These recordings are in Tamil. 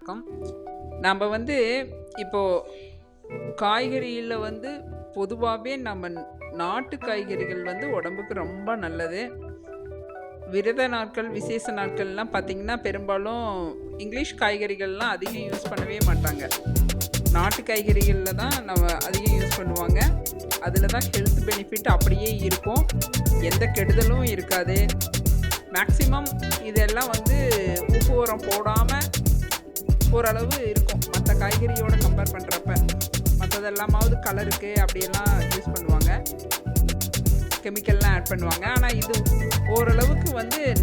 வணக்கம். நம்ம இப்போது காய்கறியில் பொதுவாகவே நம்ம நாட்டு காய்கறிகள் உடம்புக்கு ரொம்ப நல்லது. விரத நாட்கள், விசேஷ நாட்கள்லாம் பார்த்திங்கன்னா பெரும்பாலும் இங்கிலீஷ் காய்கறிகள்லாம் அதிகம் யூஸ் பண்ணவே மாட்டாங்க. நாட்டு காய்கறிகளில் தான் நம்ம அதிகம் யூஸ் பண்ணுவாங்க. அதில் தான் ஹெல்த் பெனிஃபிட் அப்படியே இருக்கும், எந்த கெடுதலும் இருக்காது. மேக்ஸிமம் இதெல்லாம் உப்பு உரம் போடாமல் ஓரளவு இருக்கும் மற்ற காய்கறியோட கம்பேர் பண்ணுறப்ப. மற்றதெல்லாமாவது கலருக்கு அப்படியெல்லாம் யூஸ் பண்ணுவாங்க, கெமிக்கல்லாம் ஆட் பண்ணுவாங்க. ஆனால் இது ஓரளவுக்கு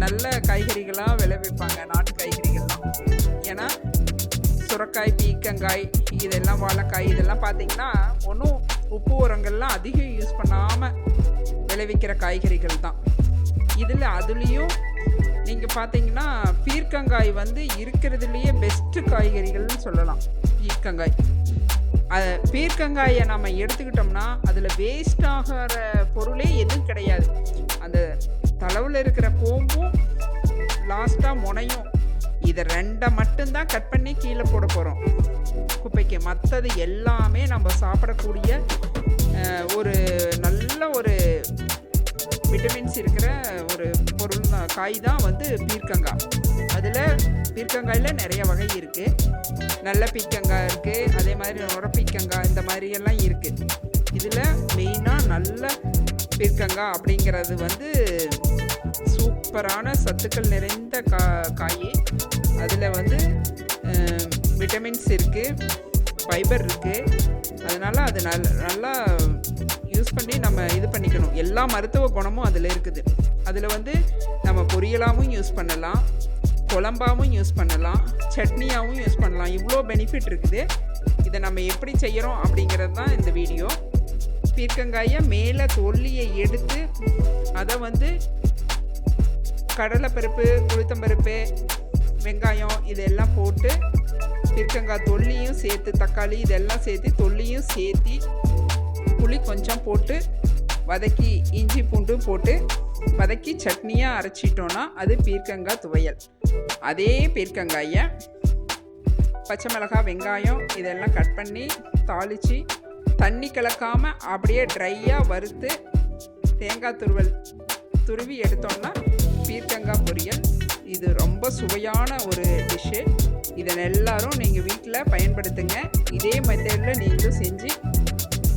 நல்ல காய்கறிகளாக விளைவிப்பாங்க நாட்டு காய்கறிகள்லாம். ஏன்னா சுரைக்காய், பீக்கங்காய், இதெல்லாம் வாழைக்காய், இதெல்லாம் பார்த்திங்கன்னா ஒன்றும் உப்பு உரங்கள்லாம் அதிகம் யூஸ் பண்ணாமல் விளைவிக்கிற காய்கறிகள் தான். அதுலேயும் நீங்கள் பார்த்தீங்கன்னா பீர்க்கங்காய் இருக்கிறதுலையே பெஸ்ட்டு காய்கறிகள்னு சொல்லலாம். பீர்க்கங்காயை நம்ம எடுத்துக்கிட்டோம்னா அதில் வேஸ்ட் ஆகிற பொருளே எதுவும் கிடையாது. அந்த தளவில் இருக்கிற கோம்பும் லாஸ்ட்டாக முனையும், இதை ரெண்டை மட்டும்தான் கட் பண்ணி கீழே போட போகிறோம் குப்பைக்கு. மற்றது எல்லாமே நம்ம சாப்பிடக்கூடிய ஒரு நல்ல ஒரு விட்டமின்ஸ் இருக்கிற ஒரு பொருள் தான், காய் தான் பீர்க்கங்காய். அதில் பீர்க்கங்காயில் நிறைய வகை இருக்குது. நல்ல பீர்க்கங்காய் இருக்குது, அதே மாதிரி நுர பீர்க்கங்காய், இந்த மாதிரியெல்லாம் இருக்குது. இதில் மெயினாக நல்ல பீர்க்கங்காய் அப்படிங்கிறது சூப்பரான சத்துக்கள் நிறைந்த காய். அதில் விட்டமின்ஸ் இருக்குது, ஃபைபர் இருக்குது. அதனால் அது நல்லா யூஸ் பண்ணி நம்ம இது பண்ணிக்கணும். எல்லா மருத்துவ குணமும் அதில் இருக்குது. அதில் நம்ம பொரியலாகவும் யூஸ் பண்ணலாம், குழம்பாகவும் யூஸ் பண்ணலாம், சட்னியாகவும் யூஸ் பண்ணலாம். இவ்வளோ பெனிஃபிட் இருக்குது. இதை நம்ம எப்படி செய்கிறோம் அப்படிங்கிறது தான் இந்த வீடியோ. பீர்க்கங்காயை மேலே தொல்லியை எடுத்து அதை கடலைப்பருப்பு, உளுத்தம்பருப்பு, வெங்காயம் இதெல்லாம் போட்டு பீர்க்கங்காய் தொல்லியும் சேர்த்து, தக்காளி இதெல்லாம் சேர்த்து தொல்லியும் சேர்த்து, புளி கொஞ்சம் போட்டு வதக்கி, இஞ்சி பூண்டு போட்டு வதக்கி சட்னியாக அரைச்சிட்டோன்னா அது பீர்க்கங்காய் துவையல். அதே பீர்க்கங்காயை பச்சை மிளகாய், வெங்காயம் இதெல்லாம் கட் பண்ணி தாளித்து தண்ணி கலக்காமல் அப்படியே ட்ரையாக வறுத்து தேங்காய் துருவி எடுத்தோம்னா பீர்க்கங்காய் பொரியல். இது ரொம்ப சுவையான ஒரு டிஷ்ஷு. இதை எல்லாரும் நீங்கள் வீட்டில் பயன்படுத்துங்க. இதே மெத்தடில் நீங்களும் செஞ்சு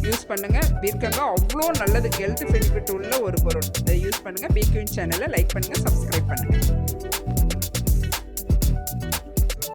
யூஸ் பண்ணுங்கள். பீர்க்கங்காய் அவ்வளோ நல்லது, ஹெல்த் பெனிஃபிட் உள்ள ஒரு பொருள். இதை யூஸ் பண்ணுங்கள். பீக்யூன் சேனலை லைக் பண்ணுங்கள், சப்ஸ்கிரைப் பண்ணுங்கள்.